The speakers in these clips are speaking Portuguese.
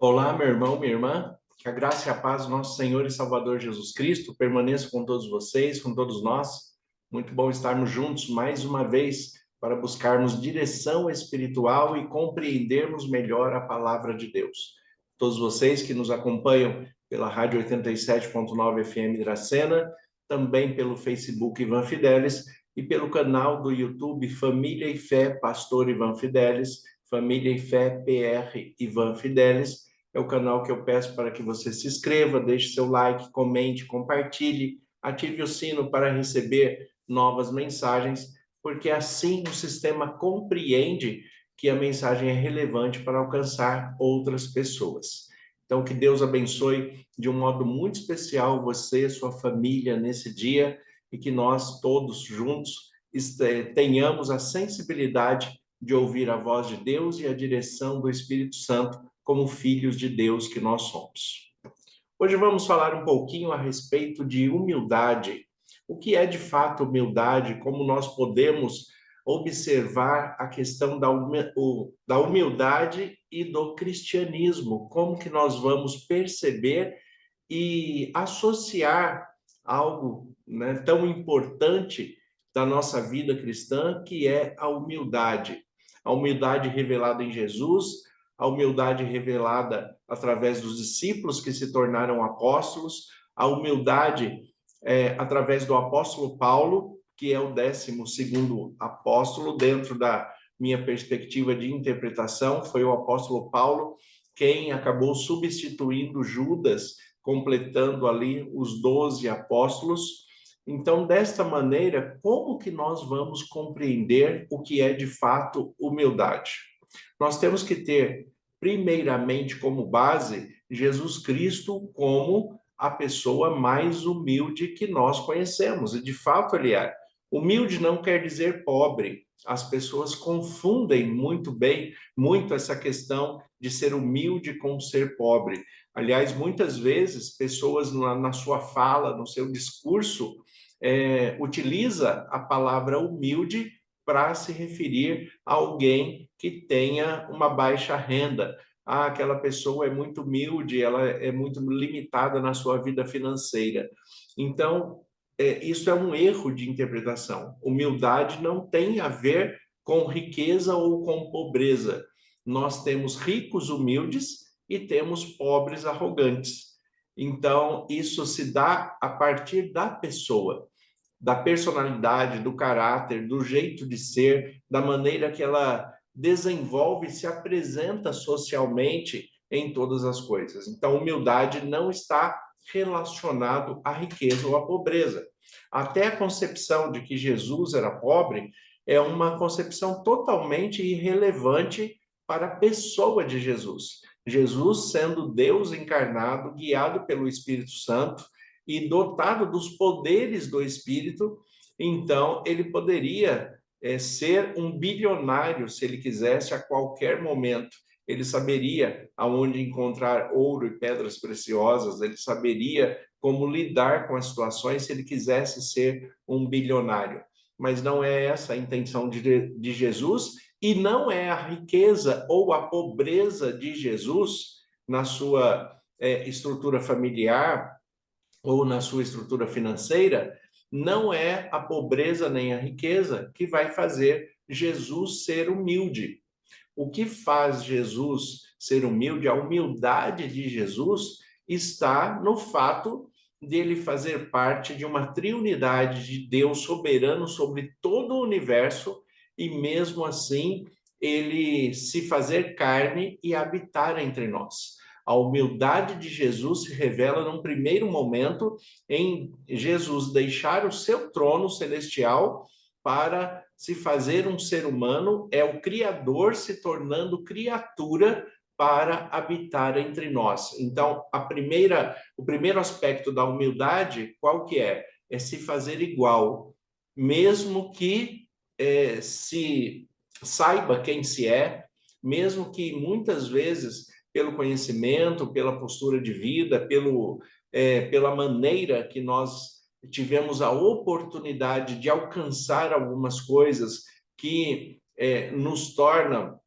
Olá, meu irmão, minha irmã, que a graça e a paz do nosso Senhor e Salvador Jesus Cristo permaneça com todos vocês, com todos nós. Muito bom estarmos juntos mais uma vez para buscarmos direção espiritual e compreendermos melhor a palavra de Deus. Todos vocês que nos acompanham pela Rádio 87.9 FM Dracena, também pelo Facebook Ivan Fidelis e pelo canal do YouTube Família e Fé Pastor Ivan Fidelis, Família e Fé PR Ivan Fidelis. É o canal que eu peço para que você se inscreva, deixe seu like, comente, compartilhe, ative o sino para receber novas mensagens, porque assim o sistema compreende que a mensagem é relevante para alcançar outras pessoas. Então, que Deus abençoe de um modo muito especial você, sua família, nesse dia, e que nós todos juntos tenhamos a sensibilidade de ouvir a voz de Deus e a direção do Espírito Santo como filhos de Deus que nós somos. Hoje vamos falar um pouquinho a respeito de humildade. O que é de fato humildade? Como nós podemos observar a questão da humildade e do cristianismo? Como que nós vamos perceber e associar algo, né, tão importante da nossa vida cristã, que é a humildade. A humildade revelada em Jesus, a humildade revelada através dos discípulos que se tornaram apóstolos, a humildade através do apóstolo Paulo, que é o 12º apóstolo, dentro da minha perspectiva de interpretação, foi o apóstolo Paulo quem acabou substituindo Judas, completando ali os 12 apóstolos. Então, desta maneira, como que nós vamos compreender o que é de fato humildade? Nós temos que ter, primeiramente, como base, Jesus Cristo como a pessoa mais humilde que nós conhecemos, e de fato ele é. Humilde não quer dizer pobre. As pessoas confundem muito essa questão de ser humilde com ser pobre. Aliás, muitas vezes, pessoas na sua fala, no seu discurso, utiliza a palavra humilde para se referir a alguém que tenha uma baixa renda. Ah, aquela pessoa é muito humilde, ela é muito limitada na sua vida financeira. Então, isso é um erro de interpretação. Humildade não tem a ver com riqueza ou com pobreza. Nós temos ricos humildes e temos pobres arrogantes. Então, isso se dá a partir da pessoa, da personalidade, do caráter, do jeito de ser, da maneira que ela desenvolve e se apresenta socialmente em todas as coisas. Então, humildade não está relacionado à riqueza ou à pobreza. Até a concepção de que Jesus era pobre é uma concepção totalmente irrelevante para a pessoa de Jesus. Jesus, sendo Deus encarnado, guiado pelo Espírito Santo, e dotado dos poderes do Espírito, então ele poderia ser um bilionário se ele quisesse a qualquer momento. Ele saberia aonde encontrar ouro e pedras preciosas, ele saberia como lidar com as situações se ele quisesse ser um bilionário. Mas não é essa a intenção de Jesus, e não é a riqueza ou a pobreza de Jesus na sua estrutura familiar, ou na sua estrutura financeira, não é a pobreza nem a riqueza que vai fazer Jesus ser humilde. O que faz Jesus ser humilde, a humildade de Jesus, está no fato dele fazer parte de uma triunidade de Deus soberano sobre todo o universo, e mesmo assim ele se fazer carne e habitar entre nós. A humildade de Jesus se revela num primeiro momento em Jesus deixar o seu trono celestial para se fazer um ser humano, é o Criador se tornando criatura para habitar entre nós. Então, o primeiro aspecto da humildade, qual que é? É se fazer igual, mesmo que se saiba quem se é, mesmo que muitas vezes pelo conhecimento, pela postura de vida, pela maneira que nós tivemos a oportunidade de alcançar algumas coisas que nos tornam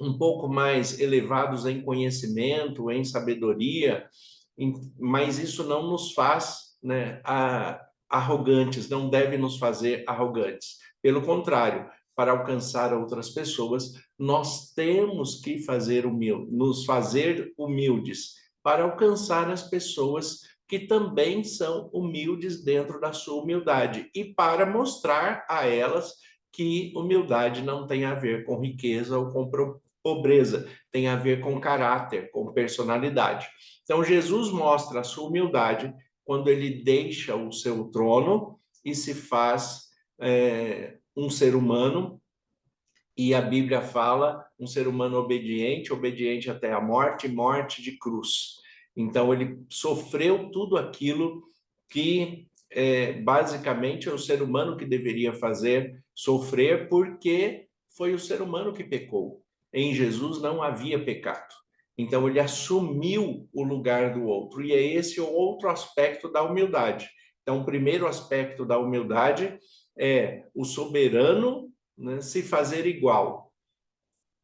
um pouco mais elevados em conhecimento, em sabedoria, mas isso não nos faz, né, arrogantes, não deve nos fazer arrogantes. Pelo contrário, para alcançar outras pessoas, nós temos que nos fazer humildes para alcançar as pessoas que também são humildes dentro da sua humildade e para mostrar a elas que humildade não tem a ver com riqueza ou com pobreza, tem a ver com caráter, com personalidade. Então, Jesus mostra a sua humildade quando ele deixa o seu trono e se faz um ser humano, e a Bíblia fala um ser humano obediente, obediente até a morte, morte de cruz. Então, ele sofreu tudo aquilo que basicamente é o ser humano que deveria fazer, sofrer, porque foi o ser humano que pecou. Em Jesus não havia pecado. Então, ele assumiu o lugar do outro. E é esse o outro aspecto da humildade. Então, o primeiro aspecto da humildade é o soberano, né, se fazer igual.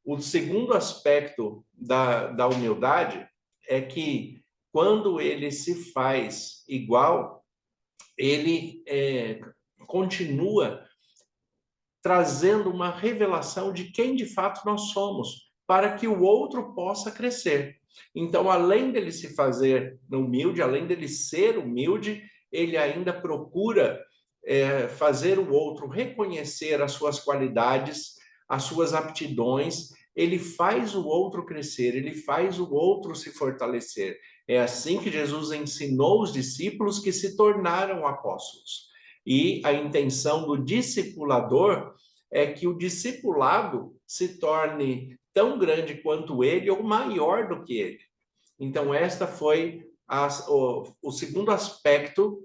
O segundo aspecto da humildade é que, quando ele se faz igual, ele continua trazendo uma revelação de quem de fato nós somos, para que o outro possa crescer. Então, além dele se fazer humilde, além dele ser humilde, ele ainda procura fazer o outro reconhecer as suas qualidades, as suas aptidões, ele faz o outro crescer, ele faz o outro se fortalecer. É assim que Jesus ensinou os discípulos que se tornaram apóstolos. E a intenção do discipulador é que o discipulado se torne tão grande quanto ele ou maior do que ele. Então, esta foi o segundo aspecto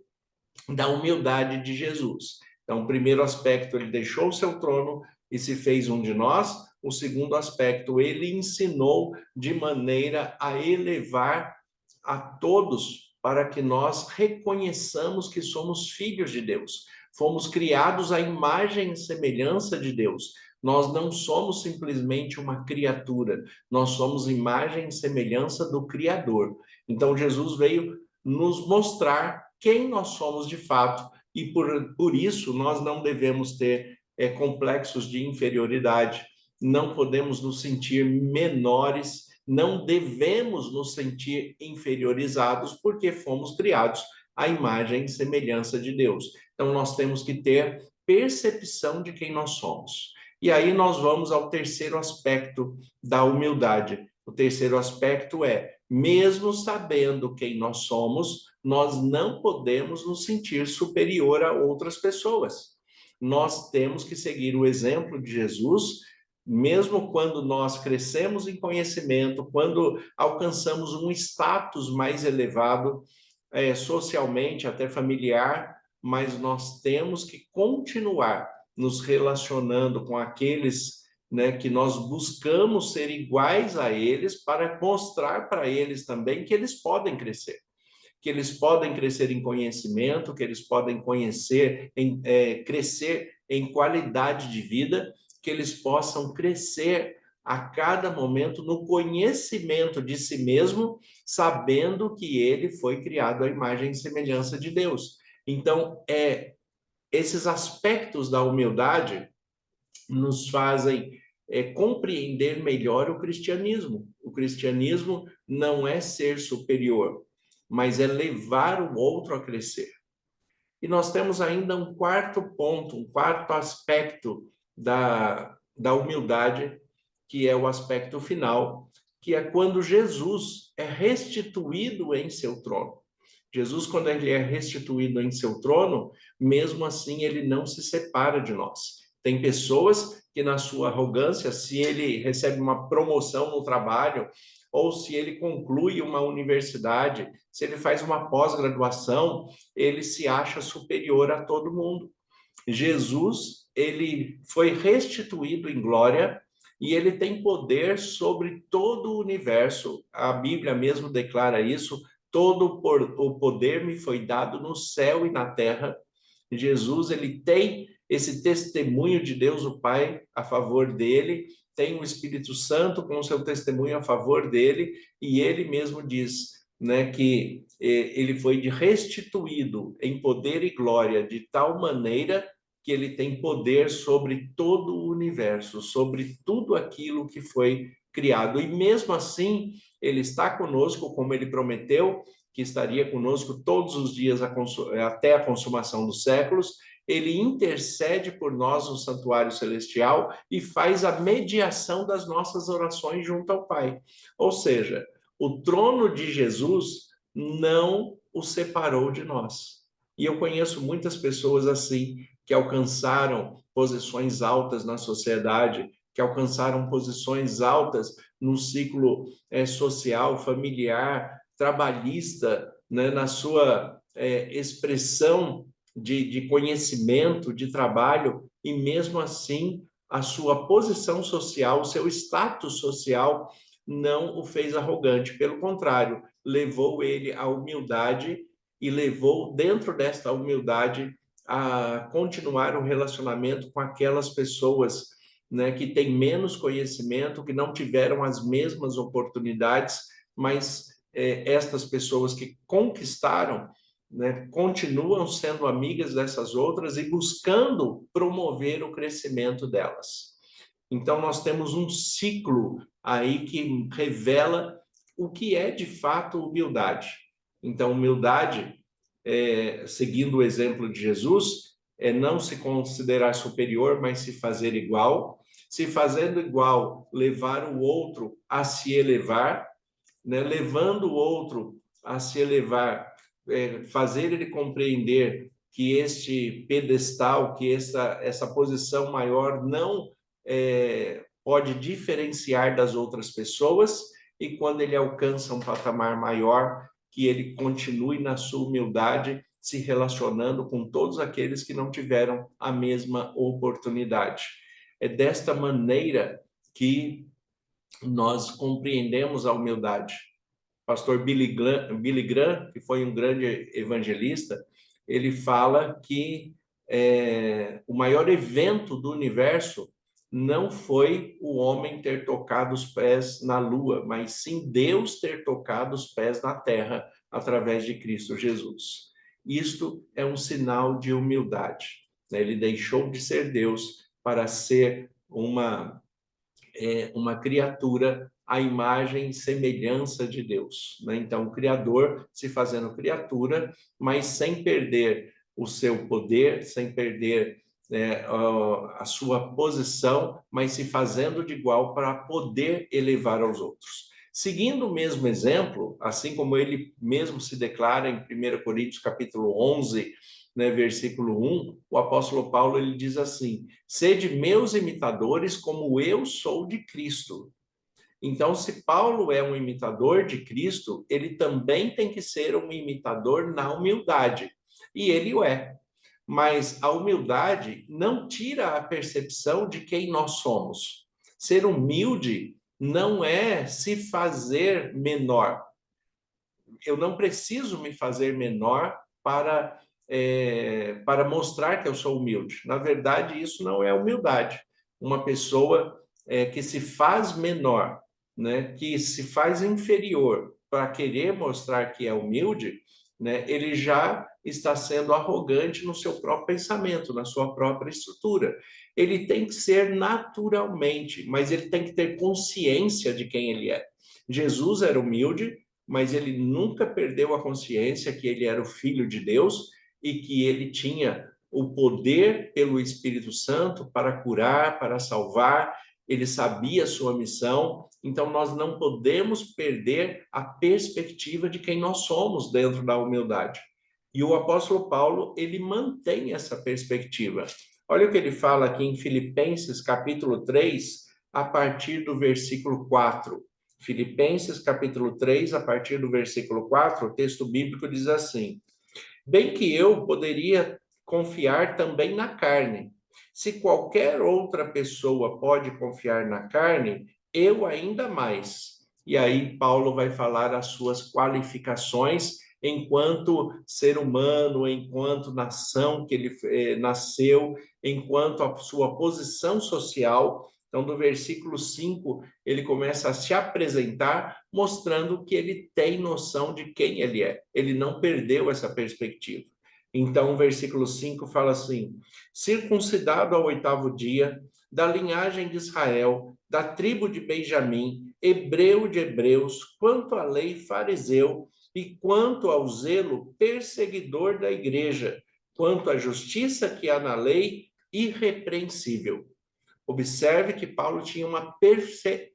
da humildade de Jesus. Então, o primeiro aspecto, ele deixou o seu trono e se fez um de nós. O segundo aspecto, ele ensinou de maneira a elevar a todos para que nós reconheçamos que somos filhos de Deus. Fomos criados à imagem e semelhança de Deus. Nós não somos simplesmente uma criatura, nós somos imagem e semelhança do Criador. Então, Jesus veio nos mostrar quem nós somos de fato, e por isso nós não devemos ter complexos de inferioridade, não podemos nos sentir menores, não devemos nos sentir inferiorizados, porque fomos criados à imagem e semelhança de Deus. Então, nós temos que ter percepção de quem nós somos. E aí nós vamos ao terceiro aspecto da humildade. O terceiro aspecto é, mesmo sabendo quem nós somos, nós não podemos nos sentir superior a outras pessoas. Nós temos que seguir o exemplo de Jesus, mesmo quando nós crescemos em conhecimento, quando alcançamos um status mais elevado, socialmente, até familiar, mas nós temos que continuar nos relacionando com aqueles, né, que nós buscamos ser iguais a eles, para mostrar para eles também que eles podem crescer. Que eles podem crescer em conhecimento, que eles podem crescer em qualidade de vida, que eles possam crescer a cada momento no conhecimento de si mesmo, sabendo que ele foi criado à imagem e semelhança de Deus. Então, esses aspectos da humildade nos fazem compreender melhor o cristianismo. O cristianismo não é ser superior, mas é levar o outro a crescer. E nós temos ainda um quarto ponto, um quarto aspecto da humildade, que é o aspecto final, que é quando Jesus é restituído em seu trono. Jesus, quando ele é restituído em seu trono, mesmo assim ele não se separa de nós. Tem pessoas que, na sua arrogância, se ele recebe uma promoção no trabalho, ou se ele conclui uma universidade, se ele faz uma pós-graduação, ele se acha superior a todo mundo. Jesus, ele foi restituído em glória e ele tem poder sobre todo o universo. A Bíblia mesmo declara isso: todo o poder me foi dado no céu e na terra. Jesus, ele tem esse testemunho de Deus o Pai a favor dele, tem o Espírito Santo com o seu testemunho a favor dele, e ele mesmo diz, né, que ele foi restituído em poder e glória de tal maneira que ele tem poder sobre todo o universo, sobre tudo aquilo que foi criado. E mesmo assim, ele está conosco, como ele prometeu, que estaria conosco todos os dias até a consumação dos séculos. Ele intercede por nós no santuário celestial e faz a mediação das nossas orações junto ao Pai. Ou seja, o trono de Jesus não o separou de nós. E eu conheço muitas pessoas assim, que alcançaram posições altas na sociedade, que alcançaram posições altas no ciclo social, familiar, trabalhista, né, na sua expressão de conhecimento, de trabalho, e mesmo assim a sua posição social, o seu status social não o fez arrogante, pelo contrário, levou ele à humildade e levou dentro desta humildade a continuar o relacionamento com aquelas pessoas, né, que têm menos conhecimento, que não tiveram as mesmas oportunidades, mas estas pessoas que conquistaram, né, continuam sendo amigas dessas outras e buscando promover o crescimento delas. Então, nós temos um ciclo aí que revela o que é de fato humildade. Então, humildade, seguindo o exemplo de Jesus, é não se considerar superior, mas se fazer igual. Se fazendo igual, levar o outro a se elevar, né? Levando o outro a se elevar, fazer ele compreender que este pedestal, que essa posição maior não pode diferenciar das outras pessoas, e quando ele alcança um patamar maior, que ele continue na sua humildade, se relacionando com todos aqueles que não tiveram a mesma oportunidade. É desta maneira que nós compreendemos a humildade. Pastor Billy Graham, que foi um grande evangelista, ele fala que o maior evento do universo não foi o homem ter tocado os pés na lua, mas sim Deus ter tocado os pés na terra através de Cristo Jesus. Isto é um sinal de humildade. Ele deixou de ser Deus para ser uma criatura à imagem e semelhança de Deus, né? Então, o Criador se fazendo criatura, mas sem perder o seu poder, sem perder a sua posição, mas se fazendo de igual para poder elevar aos outros. Seguindo o mesmo exemplo, assim como ele mesmo se declara em 1 Coríntios capítulo 11, né, versículo 1, o apóstolo Paulo ele diz assim: sede meus imitadores como eu sou de Cristo. Então, se Paulo é um imitador de Cristo, ele também tem que ser um imitador na humildade. E ele o é. Mas a humildade não tira a percepção de quem nós somos. Ser humilde não é se fazer menor. Eu não preciso me fazer menor para mostrar que eu sou humilde. Na verdade, isso não é humildade. Uma pessoa que se faz menor, né, que se faz inferior para querer mostrar que é humilde, né, ele já está sendo arrogante no seu próprio pensamento, na sua própria estrutura. Ele tem que ser naturalmente, mas ele tem que ter consciência de quem ele é. Jesus era humilde, mas ele nunca perdeu a consciência que ele era o Filho de Deus e que ele tinha o poder pelo Espírito Santo para curar, para salvar. Ele sabia a sua missão. Então, nós não podemos perder a perspectiva de quem nós somos dentro da humildade. E o apóstolo Paulo, ele mantém essa perspectiva. Olha o que ele fala aqui em Filipenses, capítulo 3, a partir do versículo 4. Filipenses, capítulo 3, a partir do versículo 4, o texto bíblico diz assim: bem que eu poderia confiar também na carne. Se qualquer outra pessoa pode confiar na carne, eu ainda mais. E aí Paulo vai falar as suas qualificações enquanto ser humano, enquanto nação que ele nasceu, enquanto a sua posição social, Então, do versículo 5, ele começa a se apresentar, mostrando que ele tem noção de quem ele é. Ele não perdeu essa perspectiva. Então, o versículo 5 fala assim: circuncidado ao 8º dia, da linhagem de Israel, da tribo de Benjamim, hebreu de hebreus, quanto à lei, fariseu, e quanto ao zelo, perseguidor da igreja, quanto à justiça que há na lei, irrepreensível. Observe que Paulo tinha uma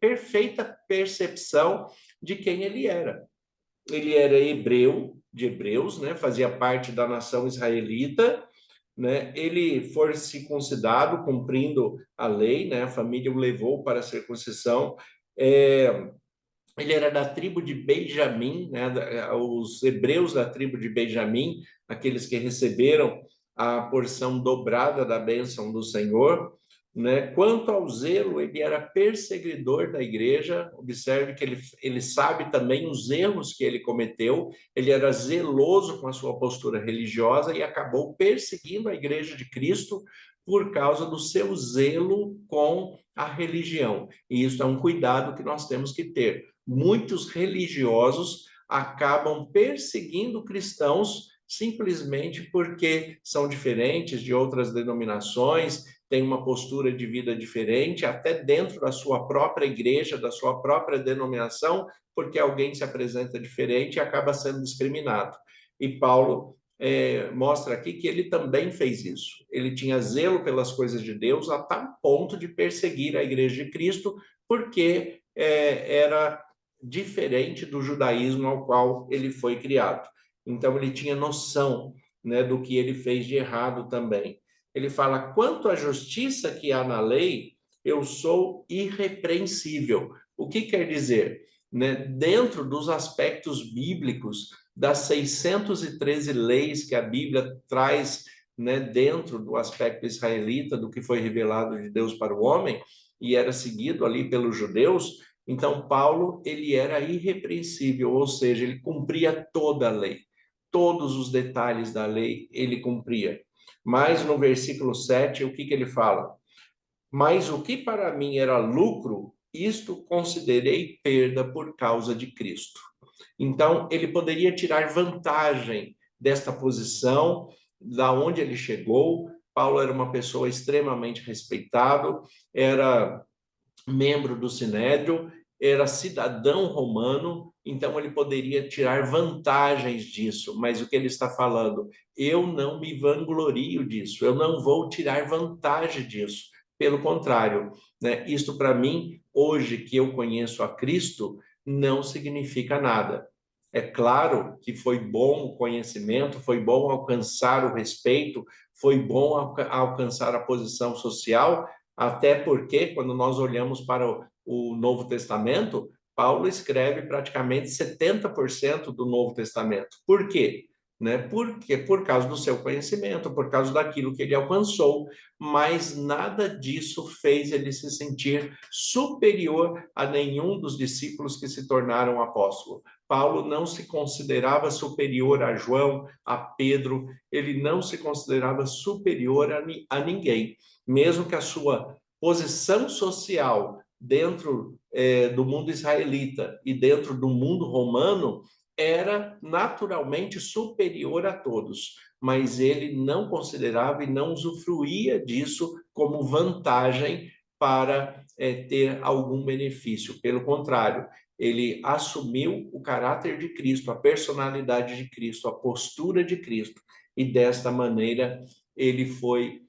perfeita percepção de quem ele era. Ele era hebreu, de hebreus, né? Fazia parte da nação israelita, né? Ele foi circuncidado, cumprindo a lei, né? A família o levou para a circuncisão. Ele era da tribo de Benjamim, né? Os hebreus da tribo de Benjamim, aqueles que receberam a porção dobrada da bênção do Senhor, né? Quanto ao zelo, ele era perseguidor da igreja. Observe que ele sabe também os erros que ele cometeu. Ele era zeloso com a sua postura religiosa e acabou perseguindo a igreja de Cristo por causa do seu zelo com a religião. E isso é um cuidado que nós temos que ter. Muitos religiosos acabam perseguindo cristãos simplesmente porque são diferentes de outras denominações, têm uma postura de vida diferente, até dentro da sua própria igreja, da sua própria denominação, porque alguém se apresenta diferente e acaba sendo discriminado. E Paulo mostra aqui que ele também fez isso. Ele tinha zelo pelas coisas de Deus a tal ponto de perseguir a igreja de Cristo, porque era diferente do judaísmo ao qual ele foi criado. Então, ele tinha noção, né, do que ele fez de errado também. Ele fala: quanto à justiça que há na lei, eu sou irrepreensível. O que quer dizer? Né? Dentro dos aspectos bíblicos, das 613 leis que a Bíblia traz, né, dentro do aspecto israelita, do que foi revelado de Deus para o homem, e era seguido ali pelos judeus, então Paulo, ele era irrepreensível, ou seja, ele cumpria toda a lei. Todos os detalhes da lei ele cumpria. Mas no versículo 7, o que ele fala? Mas o que para mim era lucro, isto considerei perda por causa de Cristo. Então, ele poderia tirar vantagem desta posição, da onde ele chegou. Paulo era uma pessoa extremamente respeitado, era membro do Sinédrio, era cidadão romano, então ele poderia tirar vantagens disso, mas o que ele está falando? Eu não me vanglorio disso, eu não vou tirar vantagem disso. Pelo contrário, né? Isto para mim, hoje que eu conheço a Cristo, não significa nada. É claro que foi bom o conhecimento, foi bom alcançar o respeito, foi bom alcançar a posição social, até porque, quando nós olhamos para o Novo Testamento, Paulo escreve praticamente 70% do Novo Testamento. Por quê? Né? Porque por causa do seu conhecimento, por causa daquilo que ele alcançou, mas nada disso fez ele se sentir superior a nenhum dos discípulos que se tornaram apóstolos. Paulo não se considerava superior a João, a Pedro, ele não se considerava superior a ninguém, mesmo que a sua posição social dentro do mundo israelita e dentro do mundo romano era naturalmente superior a todos, mas ele não considerava e não usufruía disso como vantagem para ter algum benefício. Pelo contrário, ele assumiu o caráter de Cristo, a personalidade de Cristo, a postura de Cristo, e desta maneira ele foi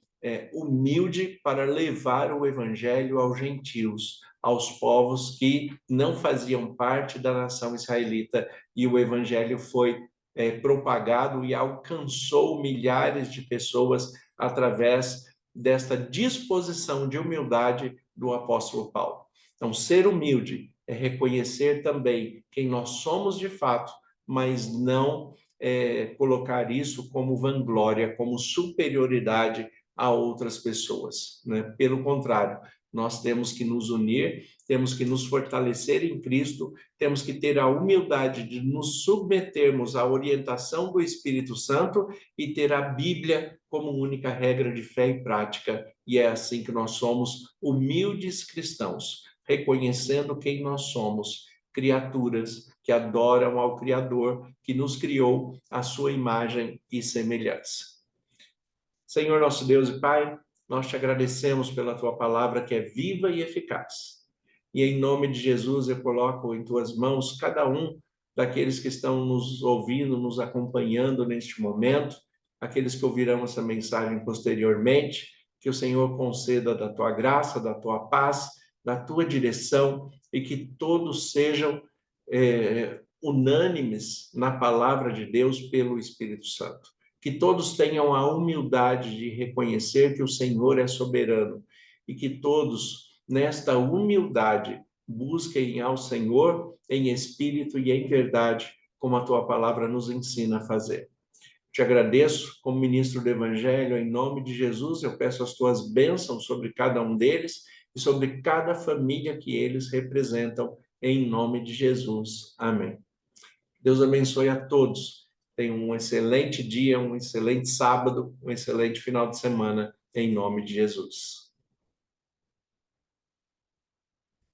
humilde para levar o evangelho aos gentios, aos povos que não faziam parte da nação israelita, e o evangelho foi propagado e alcançou milhares de pessoas através desta disposição de humildade do apóstolo Paulo. Então, ser humilde é reconhecer também quem nós somos de fato, mas não colocar isso como vanglória, como superioridade a outras pessoas, né? Pelo contrário, nós temos que nos unir, temos que nos fortalecer em Cristo, temos que ter a humildade de nos submetermos à orientação do Espírito Santo e ter a Bíblia como única regra de fé e prática E é assim que nós somos humildes cristãos, reconhecendo quem nós somos, criaturas que adoram ao Criador, que nos criou à sua imagem e semelhança. Senhor nosso Deus e Pai, nós te agradecemos pela tua palavra que é viva e eficaz. E em nome de Jesus eu coloco em tuas mãos cada um daqueles que estão nos ouvindo, nos acompanhando neste momento, aqueles que ouvirão essa mensagem posteriormente, que o Senhor conceda da tua graça, da tua paz, da tua direção e que todos sejam unânimes na palavra de Deus pelo Espírito Santo. Que todos tenham a humildade de reconhecer que o Senhor é soberano e que todos, nesta humildade, busquem ao Senhor em espírito e em verdade, como a tua palavra nos ensina a fazer. Te agradeço como ministro do Evangelho, em nome de Jesus, eu peço as tuas bênçãos sobre cada um deles e sobre cada família que eles representam, em nome de Jesus. Amém. Deus abençoe a todos. Tenham um excelente dia, um excelente sábado, um excelente final de semana, em nome de Jesus.